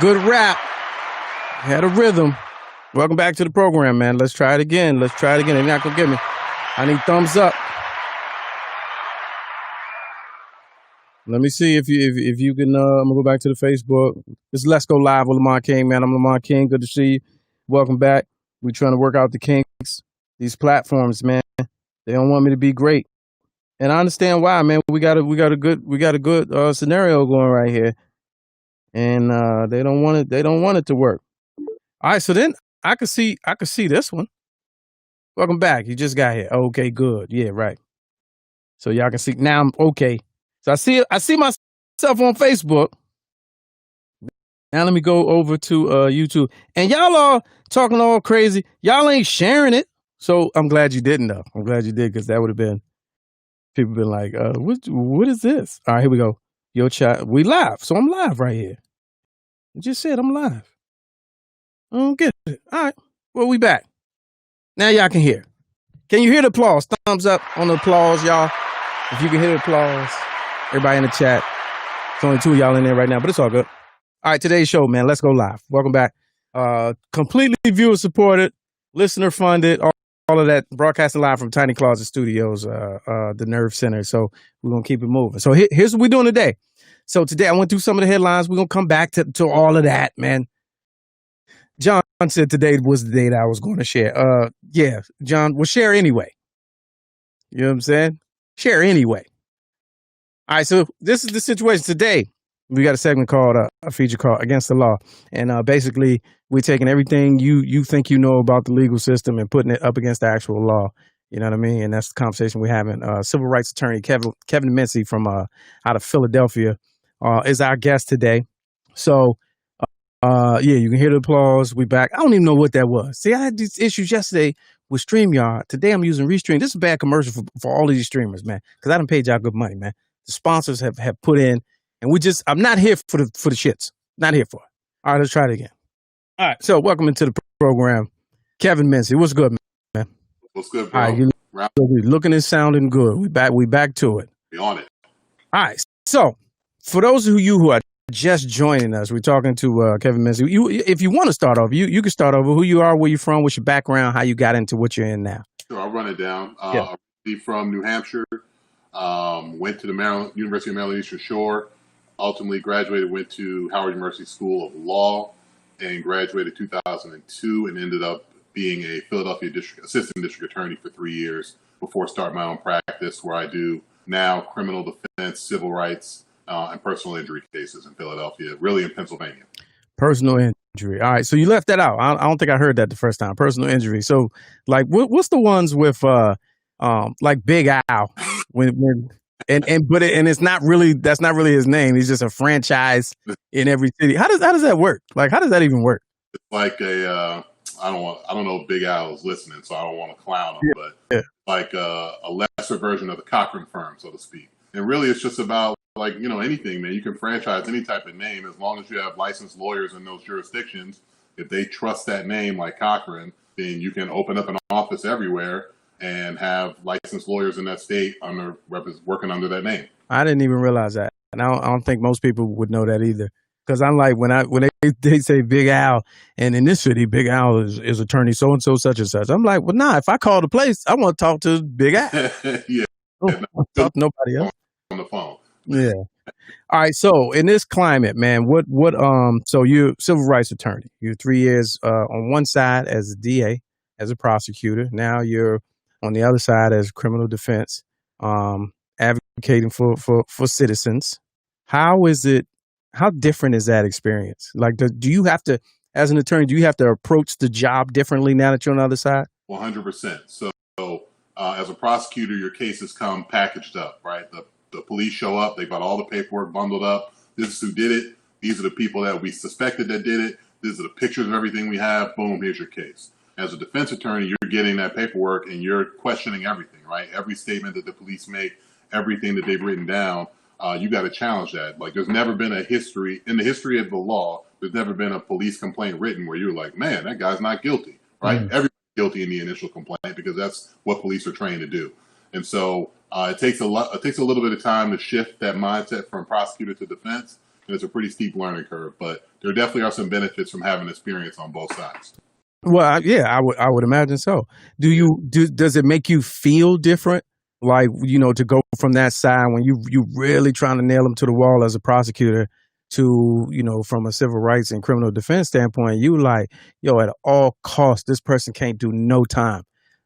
Good rap. Had a rhythm. Welcome back to the program, man. Let's try it again. They're not gonna get me. I need thumbs up. Let me see if you can. I'm gonna go back to the Facebook. This is Let's Go Live with Lamont King, man. I'm Lamont King. Good to see you. Welcome back. We're trying to work out the kinks. These platforms, man. They don't want me to be great, and I understand why, man. We got a good scenario going right here, and they don't want it. They don't want it to work. All right, so then I could see this one. Welcome back. You just got here. Okay, good. Yeah, right. So y'all can see now. I'm okay. So I see myself on Facebook. Now let me go over to YouTube. And y'all are talking all crazy. Y'all ain't sharing it. So I'm glad you didn't though. I'm glad you did, because that would have been people been like, what is this? All right, here we go. Yo chat. We live. So I'm live right here. I just said I'm live. I don't get it. All right. Well, we back. Now y'all can hear. Can you hear the applause? Thumbs up on the applause, y'all. If you can hear the applause. Everybody in the chat. There's only 2 of y'all in there right now, but it's all good. All right, today's show, man. Let's go live. Welcome back. Completely viewer supported, listener funded, all of that. Broadcasting live from Tiny Closet Studios, the Nerve Center. So we're gonna keep it moving. So here's what we're doing today. So today I went through some of the headlines. We're gonna come back to all of that, man. John said today was the day that I was going to share. Yeah, John, we'll share anyway. You know what I'm saying? Share anyway. All right, so this is the situation today. We got a segment called a feature called Against the Law, and basically we're taking everything you think you know about the legal system and putting it up against the actual law. You know what I mean? And that's the conversation we're having. Civil rights attorney Kevin Mincey from out of Philadelphia is our guest today. So yeah, you can hear the applause. We back. I don't even know what that was. See, I had these issues yesterday with StreamYard. Today I'm using Restream. This is a bad commercial for all of these streamers, man, because I done paid y'all good money, man. The sponsors have put in, and I'm not here for the shits. Not here for it. All right, let's try it again. All right, so welcome into the program, Kevin Mincey. What's good, man? What's good, bro? All right, you looking and sounding good. We back to it. We on it. All right, so for those of you who are just joining us, we're talking to Kevin Mincey. If you want to start off, you can start over. Who you are, where you're from, what's your background, how you got into what you're in now. Sure, I'll run it down. I'm from New Hampshire. Went to the University of Maryland Eastern Shore. Ultimately graduated, went to Howard University School of Law, and graduated 2002, and ended up being a Philadelphia assistant district attorney for 3 years before starting my own practice, where I do now criminal defense, civil rights, and personal injury cases in Philadelphia, really in Pennsylvania. Personal injury. All right, so you left that out. I don't think I heard that the first time. Personal injury. So, like, what's the ones with like Big Al and it's not really, that's not really his name. He's just a franchise in every city. How does that work? Like, how does that even work? It's like I don't know if Big Al is listening, so I don't want to clown him, but like a lesser version of the Cochran firm, so to speak. And really, it's just about, like, you know, anything, man. You can franchise any type of name as long as you have licensed lawyers in those jurisdictions. If they trust that name, like Cochran, then you can open up an office everywhere and have licensed lawyers in that state working under that name. I didn't even realize that, and I don't think most people would know that either. Because I'm like, when they say Big Al, and in this city, Big Al is attorney so and so, such and such. I'm like, well, nah. If I call the place, I want to talk to Big Al. Yeah, talk to nobody else on the phone. Yeah. All right. So in this climate, man, so you're a civil rights attorney. You're 3 years on one side as a DA, as a prosecutor. Now you're on the other side as criminal defense, advocating for citizens. How different is that experience? Like, do you have to, as an attorney, do you have to approach the job differently now that you're on the other side? 100%. So as a prosecutor, your cases come packaged up, right? The police show up, they got all the paperwork bundled up. This is who did it. These are the people that we suspected that did it. These are the pictures of everything we have. Boom, here's your case. As a defense attorney, you're getting that paperwork and you're questioning everything, right? Every statement that the police make, everything that they've written down, you got to challenge that. Like, there's never been in the history of the law, there's never been a police complaint written where you're like, man, that guy's not guilty, right? Everybody's guilty in the initial complaint because that's what police are trained to do. And so it takes a little bit of time to shift that mindset from prosecutor to defense. and it's a pretty steep learning curve. But there definitely are some benefits from having experience on both sides. Well, I would imagine so. Does it make you feel different? Like, to go from that side when you really trying to nail them to the wall as a prosecutor to, from a civil rights and criminal defense standpoint, you like, yo, at all costs, this person can't do no time.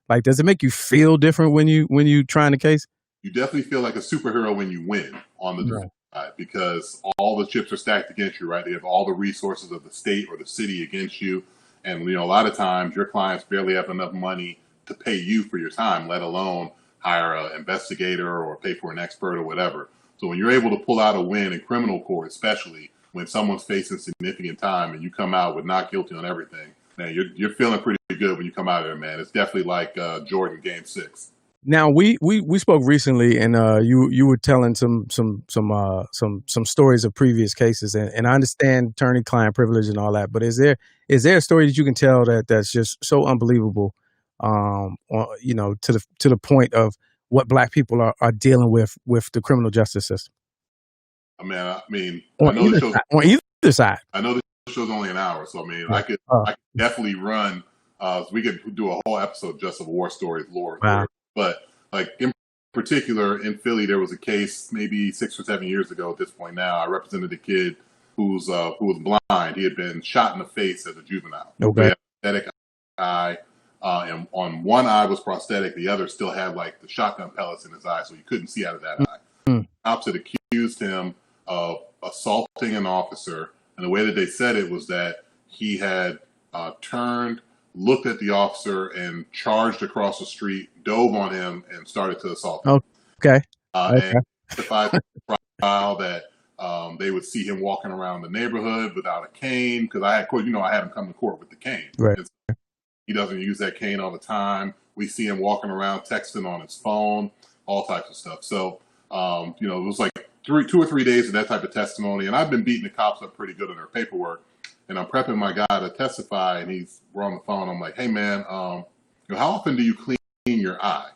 Like, does it make you feel different when you trying the case? You definitely feel like a superhero when you win on the defense side, because all the chips are stacked against you, right? They have all the resources of the state or the city against you. And, a lot of times your clients barely have enough money to pay you for your time, let alone hire an investigator or pay for an expert or whatever. So when you're able to pull out a win in criminal court, especially when someone's facing significant time and you come out with not guilty on everything, man, you're feeling pretty good when you come out of there, man. It's definitely like Jordan Game 6. Now we spoke recently, and you were telling some stories of previous cases, and I understand attorney-client privilege and all that, but is there a story that you can tell that's just so unbelievable, to the point of what Black people are dealing with the criminal justice system? I mean, on either side. I know the show's only an hour, so I could definitely run. We could do a whole episode just of war stories, lore. Wow. But like in particular in Philly, there was a case maybe 6 or 7 years ago at this point now. I represented a kid who was blind. He had been shot in the face as a juvenile. Okay. He had a prosthetic eye, and on one eye was prosthetic. The other still had like the shotgun pellets in his eye, so he couldn't see out of that eye. Mm-hmm. Cops had accused him of assaulting an officer, and the way that they said it was that he had turned, looked at the officer, and charged across the street, dove on him, and started to assault him. Okay. And testified to the trial that they would see him walking around the neighborhood without a cane, because I had him come to court with the cane. Right. He doesn't use that cane all the time. We see him walking around texting on his phone, all types of stuff. So, it was like 2 or 3 days of that type of testimony, and I've been beating the cops up pretty good on their paperwork. And I'm prepping my guy to testify, and we're on the phone. I'm like, hey man, how often do you clean your eye,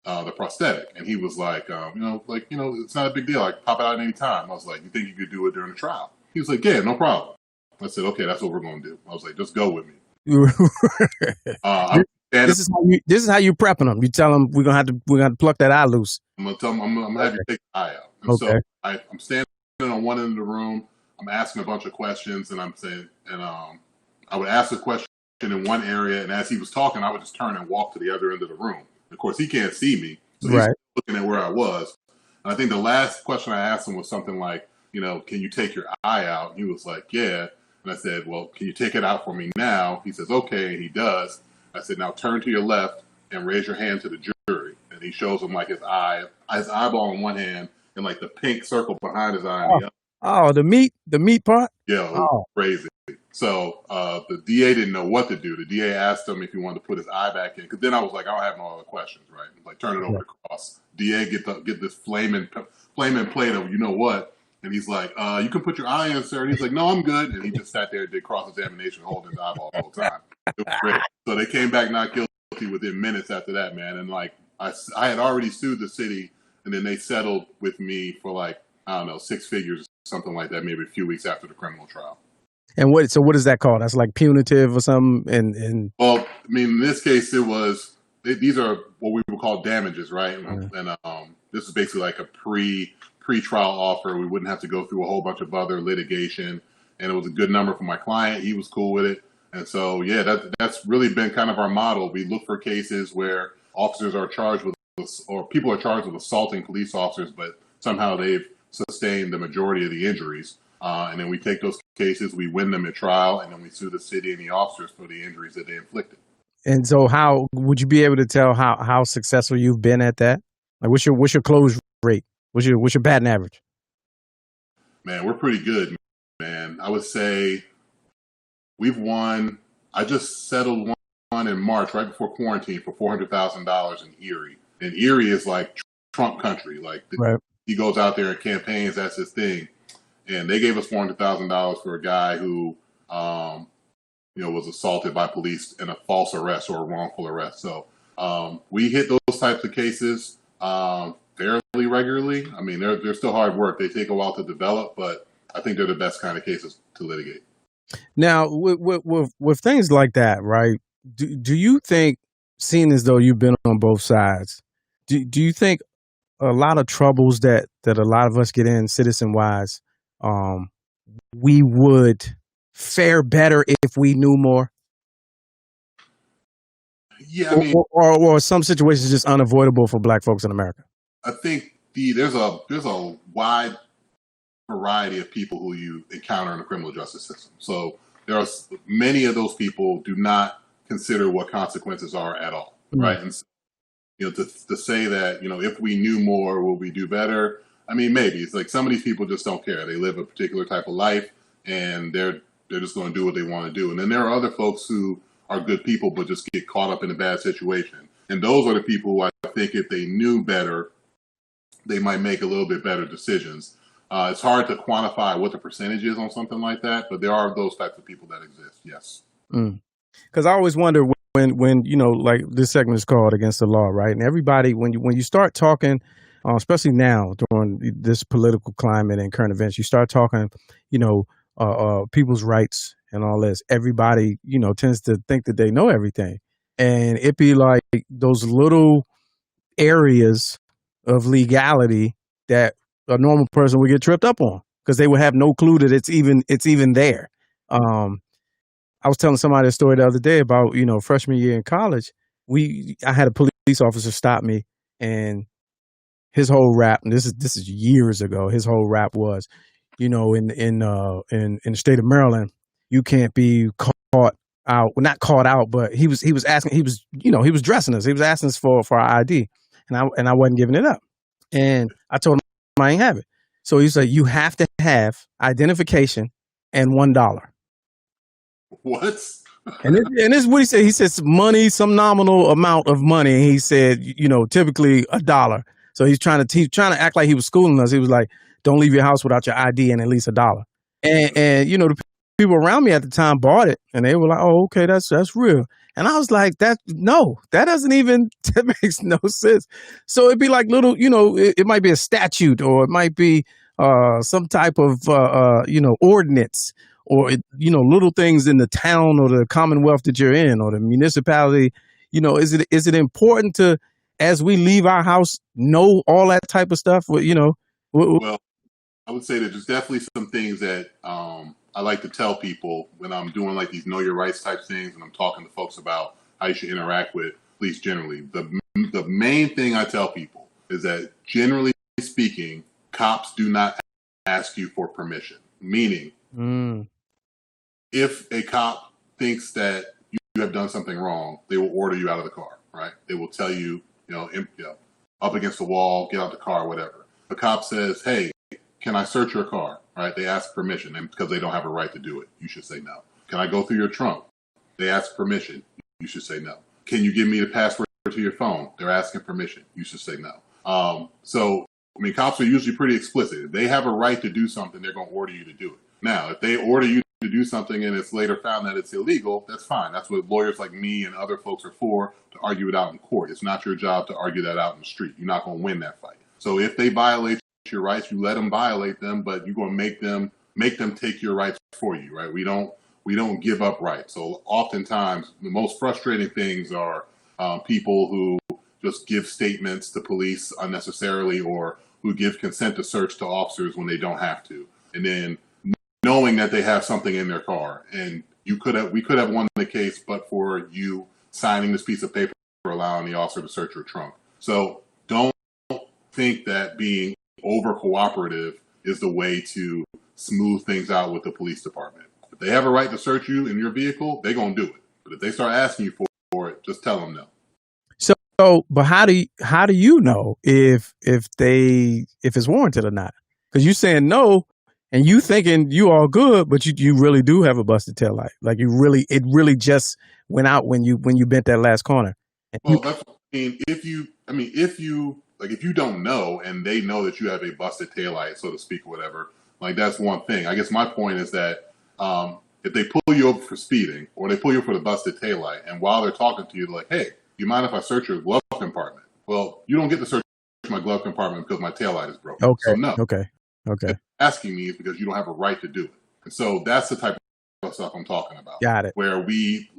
the prosthetic? And he was like, it's not a big deal. I can pop it out at any time. I was like, you think you could do it during the trial? He was like, yeah, no problem. I said, okay, that's what we're going to do. I was like, just go with me. This is how you prepping them. You tell them we're gonna have to pluck that eye loose. I'm gonna tell them I'm gonna have you take the eye out. And okay. So I'm standing on one end of the room. I'm asking a bunch of questions, and I'm saying, I would ask a question in one area, and as he was talking, I would just turn and walk to the other end of the room. Of course, he can't see me, so he's looking at where I was. And I think the last question I asked him was something like, can you take your eye out? And he was like, yeah. And I said, well, can you take it out for me now? He says, okay, and he does. I said, now turn to your left and raise your hand to the jury. And he shows him like his eyeball in one hand and like the pink circle behind his eye in the other. Oh, the meat part? Yeah, it was crazy. So the DA didn't know what to do. The DA asked him if he wanted to put his eye back in, because then I was like, I don't have no other questions, right? Like, turn it over to cross. DA get this flaming plate of, you know what? And he's like, you can put your eye in, sir. And he's like, no, I'm good. And he just sat there and did cross-examination, holding his eyeball the whole time. It was great. So they came back not guilty within minutes after that, man. And like, I had already sued the city, and then they settled with me for like, I don't know, 6 figures, something like that, maybe a few weeks after the criminal trial. And what is that called? That's like punitive or something? Well, in this case, these are what we would call damages, right? Mm-hmm. And this is basically like a pre-trial offer. We wouldn't have to go through a whole bunch of other litigation, and it was a good number for my client. He was cool with it. And so, yeah, that's really been kind of our model. We look for cases where officers are charged with, or people are charged with assaulting police officers, but somehow they've sustained the majority of the injuries. And then we take those cases, we win them at trial, and then we sue the city and the officers for the injuries that they inflicted. And so how would you be able to tell how successful you've been at that? Like, what's your close rate? What's your batting average? Man, we're pretty good, man. I would say we've won. I just settled one in March, right before quarantine, for $400,000 in Erie. And Erie is like Trump country. Like, he goes out there and campaigns. That's his thing. And they gave us $400,000 for a guy who, was assaulted by police in a false arrest or a wrongful arrest. So we hit those types of cases fairly regularly. They're still hard work. They take a while to develop, but I think they're the best kind of cases to litigate. Now, with things like that, right? Do you think, seeing as though you've been on both sides, do you think a lot of troubles that a lot of us get in citizen wise, we would fare better if we knew more? Yeah, I mean, or some situations just unavoidable for Black folks in America. I think there's a wide variety of people who you encounter in the criminal justice system. So there are many of those people do not consider what consequences are at all, right? And so, to say that, if we knew more, would we do better? I mean, maybe. It's like some of these people just don't care. They live a particular type of life, and they're just going to do what they want to do. And then there are other folks who are good people, but just get caught up in a bad situation. And those are the people who I think if they knew better, they might make a little bit better decisions. It's hard to quantify what the percentage is on something like that, but there are those types of people that exist. Yes. Because I always wonder when like this segment is called Against the Law, right? And everybody, when you start talking, especially now during this political climate and current events, you start talking, people's rights and all this. Everybody, tends to think that they know everything, and it be like those little areas of legality that a normal person would get tripped up on because they would have no clue that it's even there. I was telling somebody a story the other day about, freshman year in college. I had a police officer stop me, and his whole rap, and this is years ago, his whole rap was, in the state of Maryland, you can't be caught out. Well, not caught out, but he was asking, he was dressing us. He was asking us for our ID, and I wasn't giving it up. And I told him I ain't have it. So he said, you have to have identification and $1. What? And this is what he said. He said money, some nominal amount of money. And he said, typically $1. So he's trying to act like he was schooling us. He was like, don't leave your house without your ID and at least $1. And the people around me at the time bought it, and they were like, oh, okay, that's real. And I was like, that makes no sense. So it'd be like little, it might be a statute, or it might be some type of, ordinance, or, little things in the town or the commonwealth that you're in, or the municipality. Is it important to, as we leave our house, know all that type of stuff? Well, I would say that there's definitely some things that I like to tell people when I'm doing like these know your rights type things, and I'm talking to folks about how you should interact with police generally. The main thing I tell people is that, generally speaking, cops do not ask you for permission. Meaning, if a cop thinks that you have done something wrong, they will order you out of the car, right? They will tell you, up against the wall, get out the car, whatever. The cop says, hey, can I search your car? Right? They ask permission, and because they don't have a right to do it, you should say no. Can I go through your trunk? They ask permission. You should say no. Can you give me the password to your phone? They're asking permission. You should say no. So, cops are usually pretty explicit. If they have a right to do something, they're going to order you to do it. Now, if they order you to do something and it's later found that it's illegal, that's fine. That's what lawyers like me and other folks are for, to argue it out in court. It's not your job to argue that out in the street. You're not going to win that fight. So if they violate your rights, you let them violate them, but you're going to make them take your rights for you, right? We don't give up rights. So oftentimes the most frustrating things are people who just give statements to police unnecessarily, or who give consent to search to officers when they don't have to, and then knowing that they have something in their car. And we could have won the case, but for you signing this piece of paper for allowing the officer to search your trunk. So don't think that being over cooperative is the way to smooth things out with the police department. If they have a right to search you in your vehicle, they're going to do it. But if they start asking you for it, just tell them no. So, but how do you know if it's warranted or not? Because you're saying no, and you thinking you all good, but you really do have a busted taillight. Like it really just went out when you bent that last corner. Well, that's what I mean. If you don't know, and they know that you have a busted taillight, so to speak, or whatever, like that's one thing. I guess my point is that if they pull you over for speeding, or they pull you over for the busted taillight, and while they're talking to you, they're like, hey, you mind if I search your glove compartment? Well, you don't get to search my glove compartment because my taillight is broken. Okay. So no. Okay. Okay. Asking me is because you don't have a right to do it. And so that's the type of stuff I'm talking about. Got it. Where we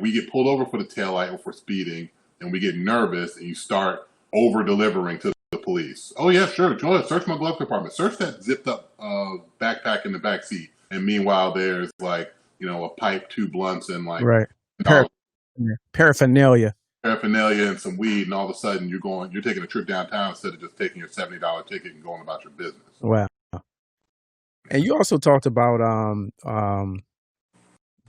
we get pulled over for the taillight or for speeding, and we get nervous, and you start over delivering to the police. Oh yeah, sure. Go ahead, search my glove compartment. Search that zipped up backpack in the back seat. And meanwhile, there's a pipe, 2 blunts, and Right. $1. Paraphernalia. Paraphernalia and some weed, and all of a sudden you're taking a trip downtown instead of just taking your $70 ticket and going about your business. Wow. And you also talked about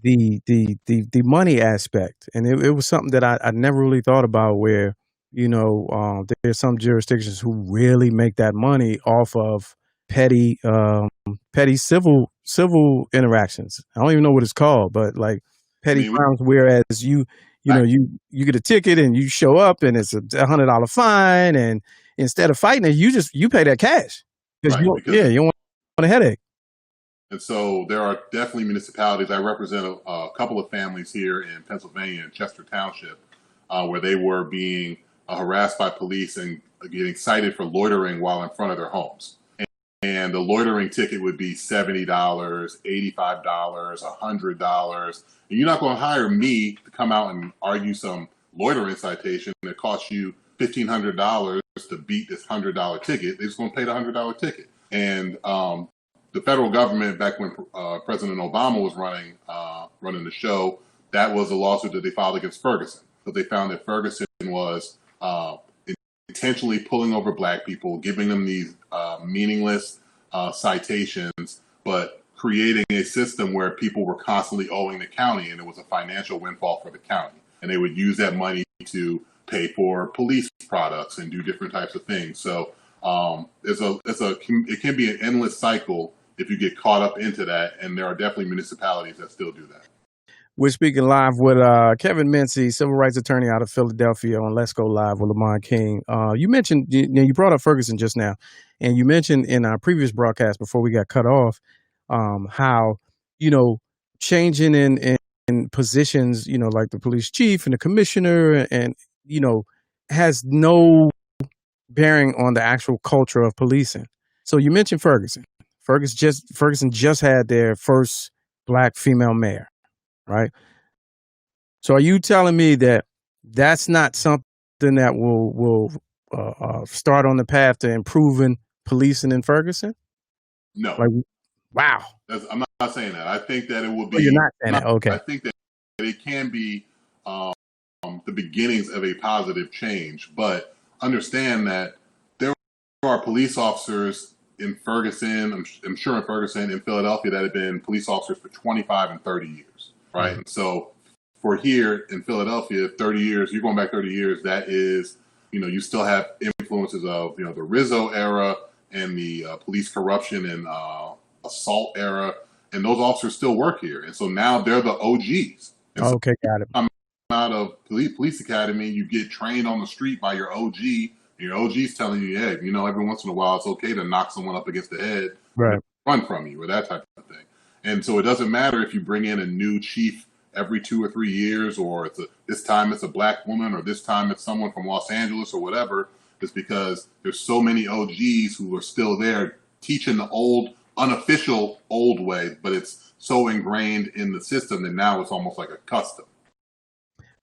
the money aspect, and it was something that I never really thought about. Where there's some jurisdictions who really make that money off of petty civil interactions. I don't even know what it's called, but like petty crimes. Whereas you get a ticket and you show up and it's $100 fine, and instead of fighting it, you pay that cash because you don't want a headache. And so there are definitely municipalities. I represent a couple of families here in Pennsylvania, in Chester Township, where they were being harassed by police and getting cited for loitering while in front of their homes. And the loitering ticket would be $70, $85, $100. And you're not going to hire me to come out and argue some loitering citation that costs you $1,500 to beat this $100 ticket. They're just going to pay the $100 ticket. And the federal government, back when President Obama was running the show, that was a lawsuit that they filed against Ferguson. But they found that Ferguson was intentionally pulling over black people, giving them these meaningless citations, but creating a system where people were constantly owing the county, and it was a financial windfall for the county. And they would use that money to pay for police products and do different types of things. So it can be an endless cycle if you get caught up into that, and there are definitely municipalities that still do that. We're speaking live with Kevin Mincey, civil rights attorney out of Philadelphia, on Let's Go Live with Lamont King. You mentioned, you brought up Ferguson just now, and you mentioned in our previous broadcast before we got cut off how, changing in positions, like the police chief and the commissioner, and, has no bearing on the actual culture of policing. So you mentioned Ferguson. Ferguson just had their first black female mayor, right? So are you telling me that that's not something that will start on the path to improving policing in Ferguson? No. Wow. I'm not saying that. I think that it will be. Oh, you're not saying that. Okay. I think that it can be the beginnings of a positive change, but understand that there are police officers in Ferguson, I'm sure in Ferguson, in Philadelphia, that have been police officers for 25 and 30 years, right? Mm-hmm. And so for here in Philadelphia, 30 years, you're going back 30 years, that is, you still have influences of, the Rizzo era and the police corruption and assault era, and those officers still work here. And so now they're the OGs. And so okay, got it. Come out of police academy, you get trained on the street by your OG. Your OG's telling you, yeah, every once in a while it's okay to knock someone up against the head, right, run from you, or that type of thing. And so it doesn't matter if you bring in a new chief every 2 or 3 years, or this time it's a black woman, or this time it's someone from Los Angeles or whatever. It's because there's so many OGs who are still there teaching the unofficial old way, but it's so ingrained in the system that now it's almost like a custom.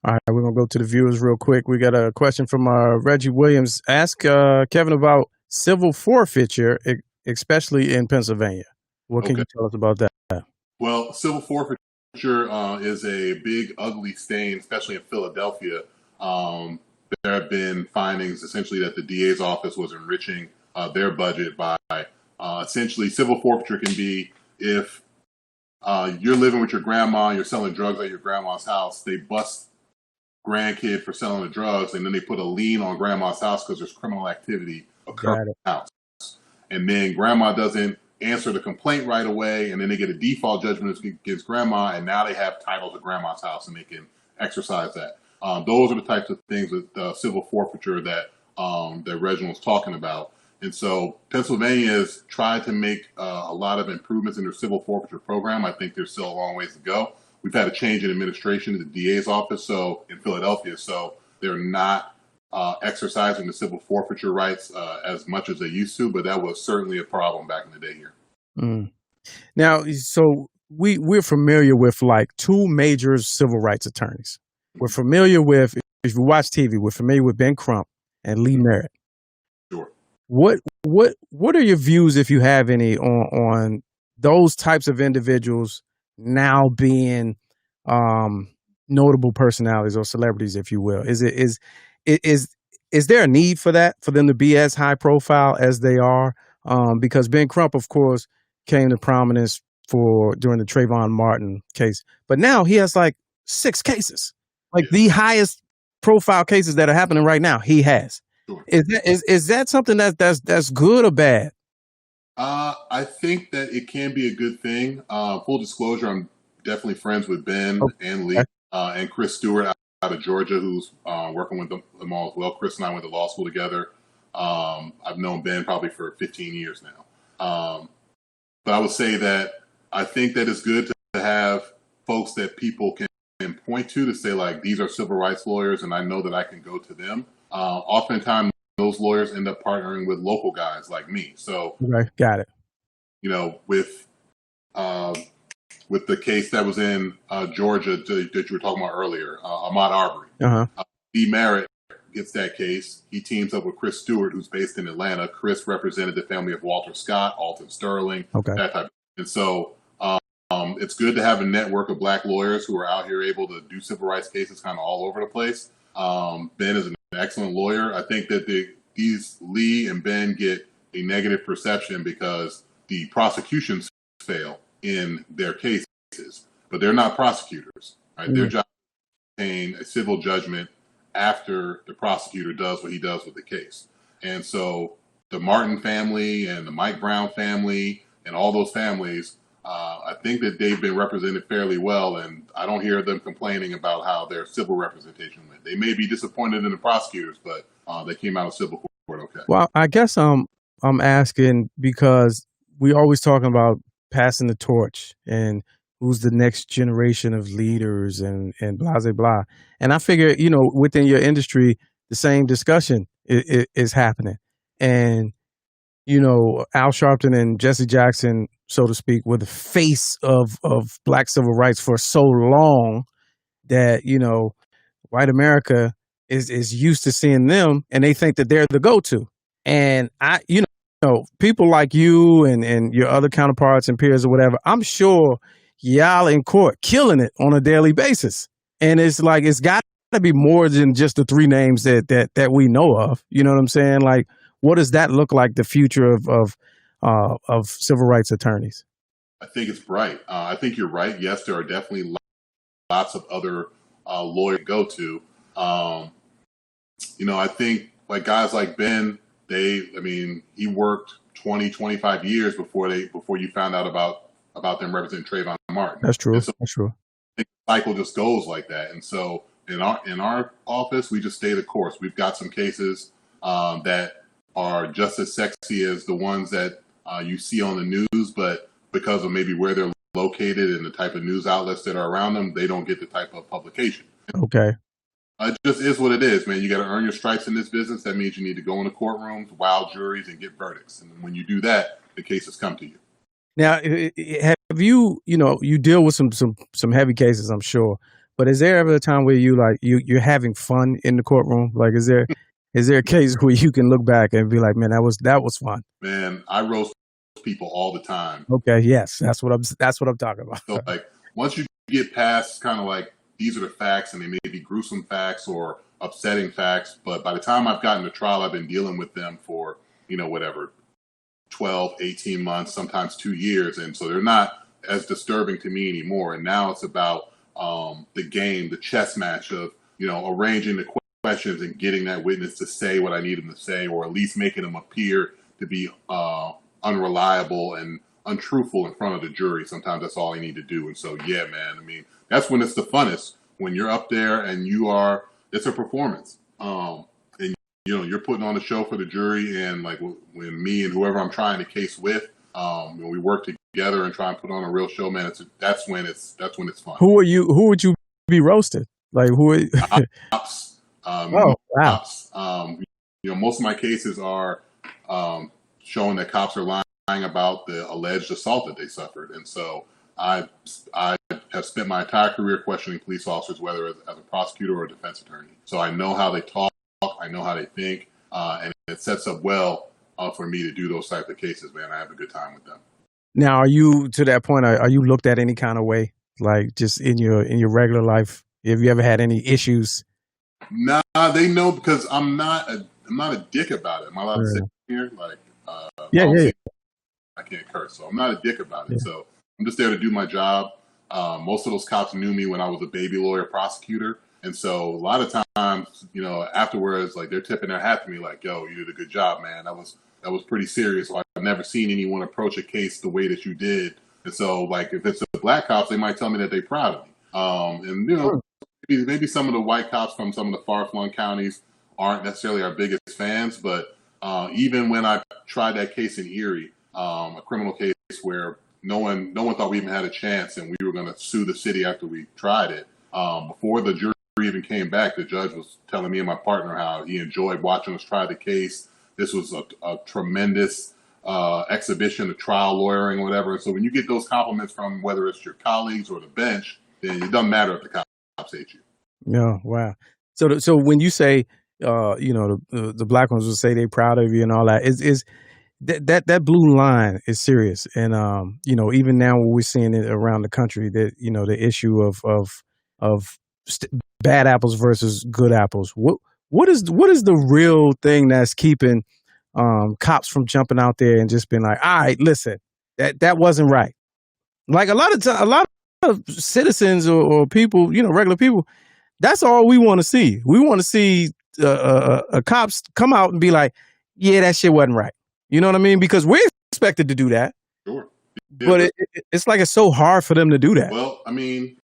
All right, we're going to go to the viewers real quick. We got a question from Reggie Williams. Ask Kevin about civil forfeiture, especially in Pennsylvania. What can you tell us about that? Well, civil forfeiture is a big, ugly stain, especially in Philadelphia. There have been findings, essentially, that the DA's office was enriching their budget by essentially civil forfeiture can be if you're living with your grandma, you're selling drugs at your grandma's house, they bust grandkid for selling the drugs, and then they put a lien on grandma's house because there's criminal activity occurring in the house. And then grandma doesn't answer the complaint right away, and then they get a default judgment against grandma, and now they have title to grandma's house and they can exercise that. Those are the types of things with civil forfeiture that Reginald was talking about. And so Pennsylvania has tried to make a lot of improvements in their civil forfeiture program. I think there's still a long ways to go. We've had a change in administration at the DA's office, so in Philadelphia, so they're not exercising the civil forfeiture rights as much as they used to, but that was certainly a problem back in the day here. Mm. Now, so we're familiar with like two major civil rights attorneys. We're familiar with, if you watch TV, we're familiar with Ben Crump and Lee Merritt. Sure. What are your views, if you have any, on those types of individuals now being notable personalities or celebrities, if you will? Is there a need for that, for them to be as high profile as they are? Because Ben Crump, of course, came to prominence during the Trayvon Martin case, but now he has like 6 cases, like the highest profile cases that are happening right now. He has. Sure. Is that something that's good or bad? I think that it can be a good thing. Full disclosure, I'm definitely friends with Ben and Lee and Chris Stewart out of Georgia, who's working with them all as well. Chris and I went to law school together. I've known Ben probably for 15 years now. But I would say that I think that it's good to have folks that people can point to say, like, these are civil rights lawyers, and I know that I can go to them. Oftentimes, those lawyers end up partnering with local guys like me. So, okay, got it. You know, with the case that was in Georgia that you were talking about earlier, Ahmaud Arbery, Lee Merritt gets that case. He teams up with Chris Stewart, who's based in Atlanta. Chris represented the family of Walter Scott, Alton Sterling, that type of thing. And so it's good to have a network of black lawyers who are out here able to do civil rights cases kind of all over the place. Ben is an excellent lawyer. I think that these Lee and Ben get a negative perception because the prosecutions fail in their cases, but they're not prosecutors. Right? Mm-hmm. Their job is to obtain a civil judgment after the prosecutor does what he does with the case. And so the Martin family and the Mike Brown family and all those families, I think that they've been represented fairly well, and I don't hear them complaining about how their civil representation went. They may be disappointed in the prosecutors, but they came out of civil court okay. Well, I guess I'm asking because we always talking about passing the torch and who's the next generation of leaders and blah, blah, blah. And I figure, you know, within your industry, the same discussion is happening. And, you know, Al Sharpton and Jesse Jackson, so to speak, were the face of black civil rights for so long that, you know, white America is used to seeing them and they think that they're the go-to. And you know, people like you and your other counterparts and peers or whatever, I'm sure y'all in court killing it on a daily basis. And it's like, it's got to be more than just the 3 names that we know of. You know what I'm saying? Like, what does that look like, the future of civil rights attorneys? I think it's bright. I think you're right. Yes, there are definitely lots of other lawyers to go to. You know, I think like guys like Ben, he worked 20, 25 years before you found out about them representing Trayvon Martin. That's true. So that's true. I think the cycle just goes like that. And so in our office, we just stay the course. We've got some cases that are just as sexy as the ones that you see on the news, but because of maybe where they're located and the type of news outlets that are around them, they don't get the type of publication. Okay. It just is what it is, man. You got to earn your stripes in this business. That means you need to go into courtrooms, wow juries, and get verdicts. And when you do that, the cases come to you. Now, have you deal with some heavy cases, I'm sure, but is there ever a time where you're having fun in the courtroom? Like, is there a case where you can look back and be like, man, that was fun? Man, I roast people all the time. Okay, yes, that's what I'm talking about. So, like, once you get past kind of like, these are the facts, and they may be gruesome facts or upsetting facts, but by the time I've gotten to trial, I've been dealing with them for, 12, 18 months, sometimes 2 years. And so they're not as disturbing to me anymore. And now it's about the game, the chess match of, arranging the questions and getting that witness to say what I need him to say, or at least making them appear to be unreliable and untruthful in front of the jury. Sometimes that's all I need to do. And so, yeah, man, that's when it's the funnest, when you're up there and it's a performance. And, you're putting on a show for the jury, and like when me and whoever I'm trying to case with, when we work together and try and put on a real show, man, that's when it's fun. Who would you be roasted? Like, who? Cops, Oh, wow. Cops, most of my cases are showing that cops are lying about the alleged assault that they suffered. And so I have spent my entire career questioning police officers, whether as a prosecutor or a defense attorney. So I know how they talk, I know how they think, and it sets up well for me to do those type of cases, man. I have a good time with them. Now, are you to that point? Are you looked at any kind of way, like just in your regular life? Have you ever had any issues? Nah, they know because I'm not a dick about it. Am I allowed to say here? Like, yeah. I can't curse, so I'm not a dick about it. Yeah. So I'm just there to do my job. Most of those cops knew me when I was a baby lawyer prosecutor, and so a lot of times, afterwards, like they're tipping their hat to me, like, "Yo, you did a good job, man. That was pretty serious. Like, I've never seen anyone approach a case the way that you did." And so, like, if it's the black cops, they might tell me that they're proud of me. And maybe some of the white cops from some of the far-flung counties aren't necessarily our biggest fans, but even when I tried that case in Erie, a criminal case where no one thought we even had a chance, and we were going to sue the city after we tried it. Before the jury even came back, the judge was telling me and my partner how he enjoyed watching us try the case. This was a tremendous exhibition of trial lawyering or whatever. So when you get those compliments from whether it's your colleagues or the bench, then it doesn't matter if the cops hate you. Yeah, wow. So when you say, the black ones will say they're proud of you and all that, is that blue line is serious. And even now when we're seeing it around the country, that the issue of bad apples versus good apples. What is the real thing that's keeping cops from jumping out there and just being like, all right, listen, that wasn't right. Like a lot of citizens or people, regular people, that's all we want to see. We want to see cops come out and be like, yeah, that shit wasn't right. You know what I mean? Because we're expected to do that. Sure. Yeah, but it's like it's so hard for them to do that. Well, I mean,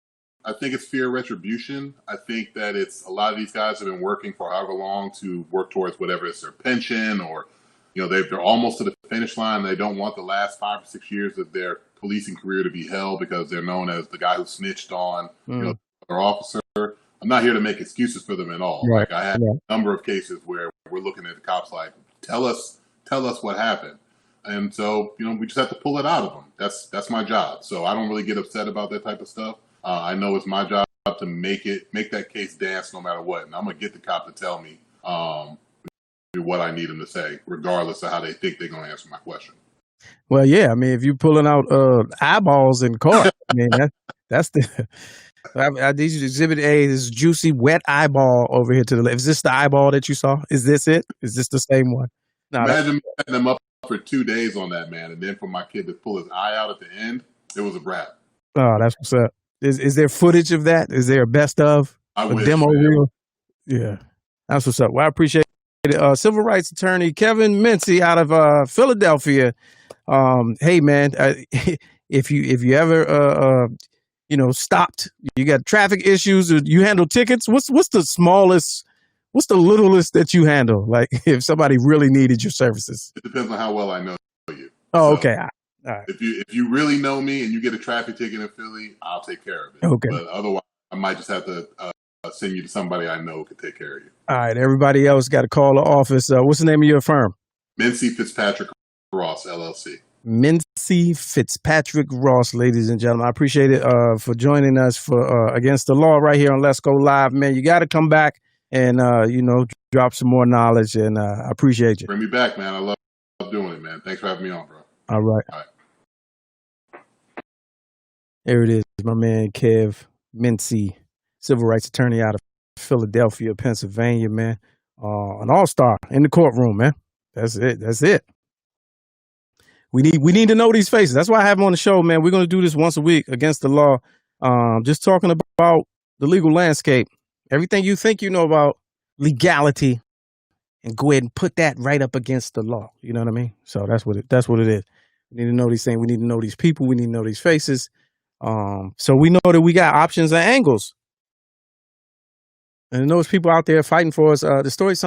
I think it's fear of retribution. I think that it's a lot of these guys have been working for however long to work towards whatever it's their pension or, they're almost to the finish line. They don't want the last 5 or 6 years of their policing career to be held because they're known as the guy who snitched on their officer. I'm not here to make excuses for them at all. Right. Like I had a number of cases where we're looking at the cops like, tell us what happened. And so, we just have to pull it out of them. That's my job. So I don't really get upset about that type of stuff. I know it's my job to make that case dance no matter what. And I'm going to get the cop to tell me what I need him to say, regardless of how they think they're going to answer my question. Well, yeah. I mean, if you're pulling out eyeballs in court, I mean, that's the... These Exhibit A is juicy, wet eyeball over here to the left. Is this the eyeball that you saw? Is this it? Is this the same one? No, imagine setting them up for 2 days on that, man. And then for my kid to pull his eye out at the end, it was a wrap. Oh, that's what's up. Is there footage of that? Is there a best of? A demo reel? Yeah. That's what's up. Well, I appreciate it. Civil rights attorney Kevin Mincey out of Philadelphia. Hey, man, if you ever stopped, you got traffic issues, or you handle tickets, what's the smallest, what's the littlest that you handle? Like if somebody really needed your services? It depends on how well I know you. Oh, so, okay. All right. If you really know me and you get a traffic ticket in Philly, I'll take care of it. Okay. But otherwise, I might just have to send you to somebody I know who can take care of you. All right. Everybody else got to call the office. What's the name of your firm? Mincey Fitzpatrick Ross, LLC. Mincey Fitzpatrick Ross, ladies and gentlemen. I appreciate it for joining us for Against the Law right here on Let's Go Live. Man, you got to come back and, drop some more knowledge, and I appreciate you. Bring me back, man. I love doing it, man. Thanks for having me on, bro. All right. There it is, my man Kev Mincey, civil rights attorney out of Philadelphia, Pennsylvania, man. An all-star in the courtroom, man. That's it. We need to know these faces. That's why I have them on the show, man. We're going to do this once a week, Against the Law. Just talking about the legal landscape. Everything you think you know about legality, and go ahead and put that right up against the law. You know what I mean? So that's what it is. We need to know these things. We need to know these people. We need to know these faces. So we know that we got options and angles. And those people out there fighting for us. Some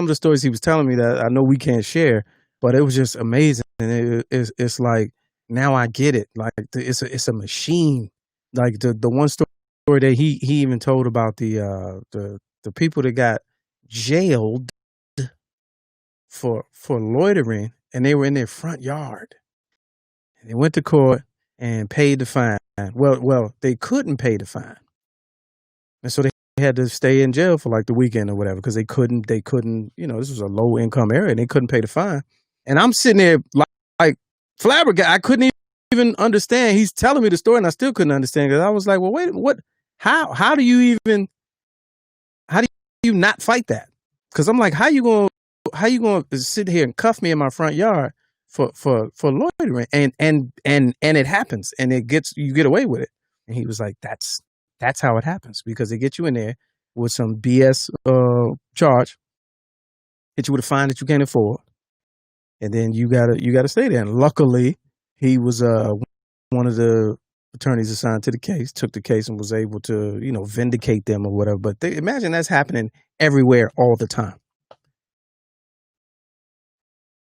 of the stories he was telling me that I know we can't share, but it was just amazing. And it's like, now I get it. Like it's a machine. Like the one story that he even told about the people that got jailed for loitering, and they were in their front yard. And they went to court and paid the fine. Well, they couldn't pay the fine, and so they had to stay in jail for like the weekend or whatever because they couldn't. This was a low income area, and they couldn't pay the fine. And I'm sitting there like flabbergasted. I couldn't even understand. He's telling me the story, and I still couldn't understand because I was like, well, wait, what? How do you not fight that? Because I'm like, how you going to sit here and cuff me in my front yard for loitering? And it happens, and you get away with it. And he was like, that's how it happens, because they get you in there with some BS charge, hit you with a fine that you can't afford, and then you gotta stay there. And luckily, he was one of the attorneys assigned to the case, took the case and was able to, vindicate them or whatever. But imagine that's happening everywhere all the time.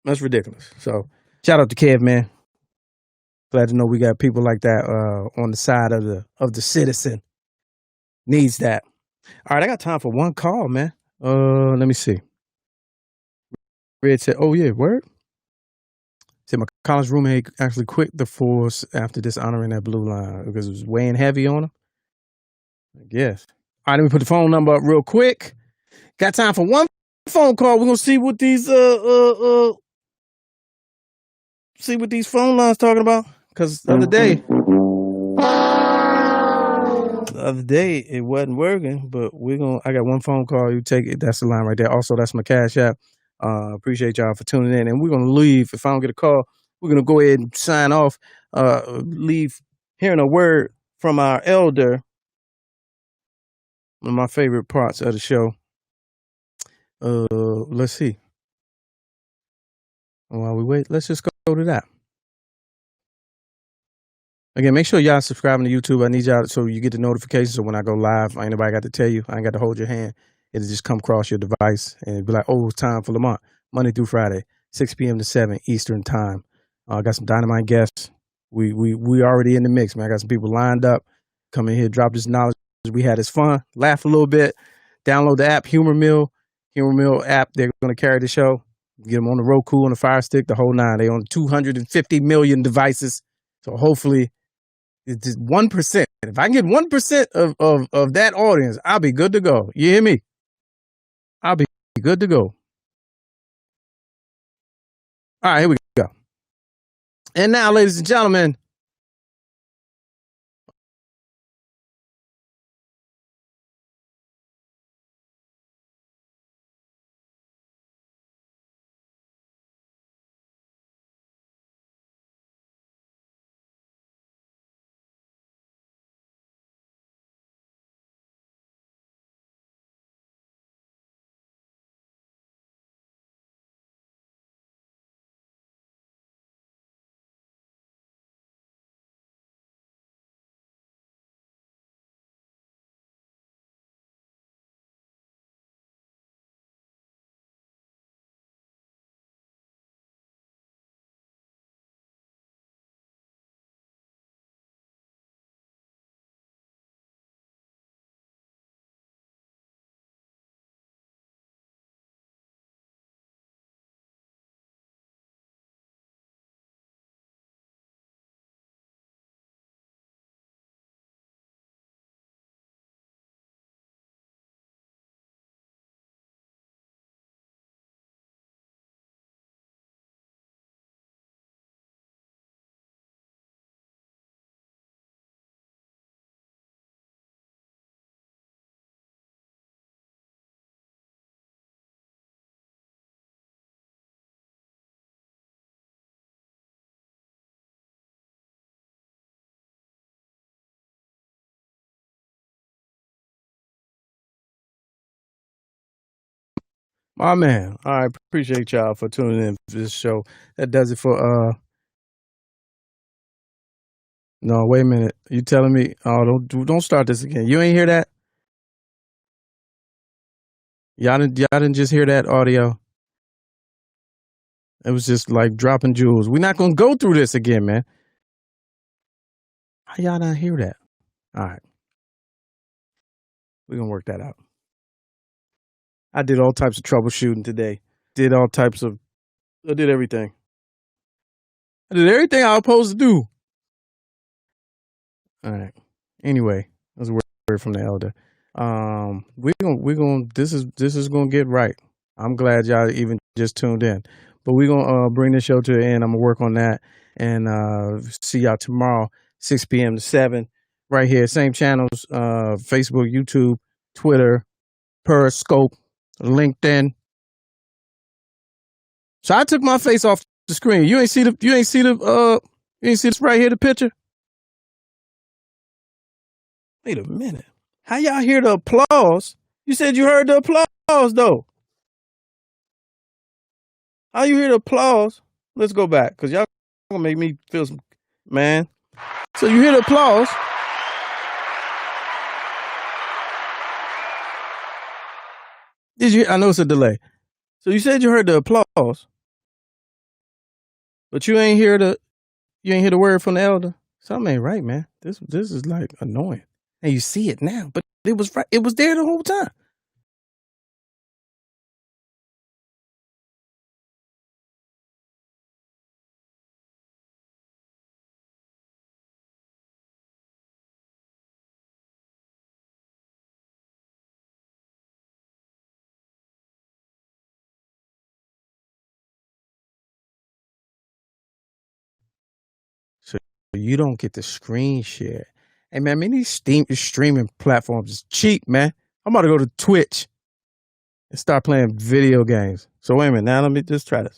That's ridiculous. So shout out to Kev, man. Glad to know we got people like that on the side of the citizen. Needs that. All right, I got time for one call, man. Let me see. Red said, "Oh yeah, word." Said my college roommate actually quit the force after dishonoring that blue line because it was weighing heavy on him. I guess. All right, let me put the phone number up real quick. Got time for one phone call. We're gonna see what these phone lines talking about. Because the other day it wasn't working, but I got one phone call. You take it. That's the line right there. Also, that's my Cash App. Appreciate y'all for tuning in. And we're going to leave. If I don't get a call, we're going to go ahead and sign off. Leave hearing a word from our elder. One of my favorite parts of the show. Let's see. While we wait, let's just go to that. Again, make sure y'all subscribing to YouTube. I need y'all so you get the notifications. So when I go live, ain't nobody got to tell you. I ain't got to hold your hand. It'll just come across your device and be like, oh, it's time for Lamont. Monday through Friday, 6 p.m. to 7 Eastern time. I got some dynamite guests. We already in the mix, man. I got some people lined up. Come in here, drop this knowledge. We had this fun, laugh a little bit. Download the app, Humor Mill app. They're going to carry the show. Get them on the Roku, on the Fire Stick, the whole nine. They on 250 million devices. So hopefully it's just 1%. If I can get 1% of that audience, I'll be good to go. You hear me? I'll be good to go. All right, here we go. And now, ladies and gentlemen, my man, I appreciate y'all for tuning in for this show. That does it for no, wait a minute. You telling me? Oh, don't start this again. You ain't hear that? Y'all didn't just hear that audio. It was just like dropping jewels. We're not gonna go through this again, man. How y'all not hear that? All right, we're gonna work that out. I did all types of troubleshooting today. I did everything. I did everything I was supposed to do. All right. Anyway, that's a word from the elder. This is gonna get right. I'm glad y'all even just tuned in. But we're gonna bring the show to the end. I'm gonna work on that and see y'all tomorrow, 6 p.m. to 7, right here. Same channels, Facebook, YouTube, Twitter, Periscope, LinkedIn. So I took my face off the screen. You ain't see this right here, the picture? Wait a minute. How y'all hear the applause? You said you heard the applause, though. How you hear the applause? Let's go back, because y'all gonna make me feel some, man. So you hear the applause. Did you? I know it's a delay. So you said you heard the applause, but you ain't hear the word from the elder. Something ain't right, man. This is like annoying. And you see it now, but it was right. It was there the whole time. So you don't get the screen share. Hey man, these streaming platforms is cheap, man. I'm about to go to Twitch and start playing video games. So wait a minute, now let me just try this.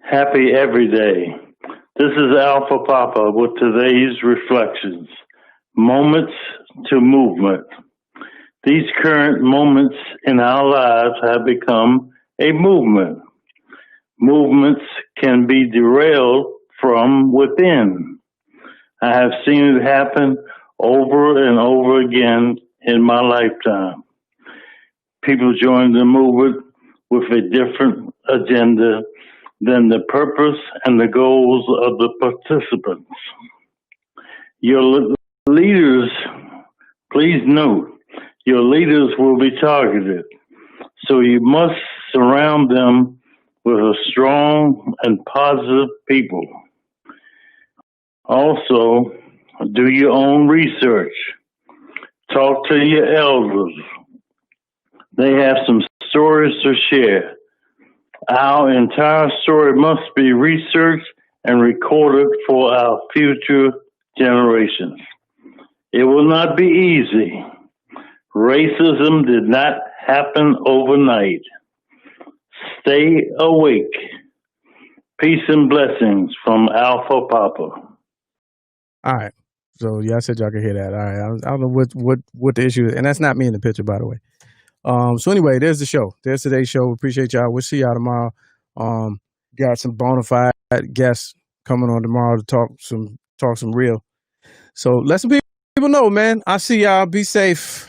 Happy every day. This is Alpha Papa with today's reflections. Moments to movement. These current moments in our lives have become a movement. Movements can be derailed from within. I have seen it happen over and over again in my lifetime. People join the movement with a different agenda than the purpose and the goals of the participants. Your leaders, please note, your leaders will be targeted, so you must surround them with a strong and positive people. Also, do your own research. Talk to your elders. They have some stories to share. Our entire story must be researched and recorded for our future generations. It will not be easy. Racism did not happen overnight. Stay awake. Peace and blessings from Alpha Papa. All right. So yeah, I said y'all could hear that. All right. I don't know what the issue is, and that's not me in the picture, by the way. So anyway, there's the show. There's today's show. Appreciate y'all. We'll see y'all tomorrow. Got some bona fide guests coming on tomorrow to talk some real. So let some people know, man. I see y'all. Be safe.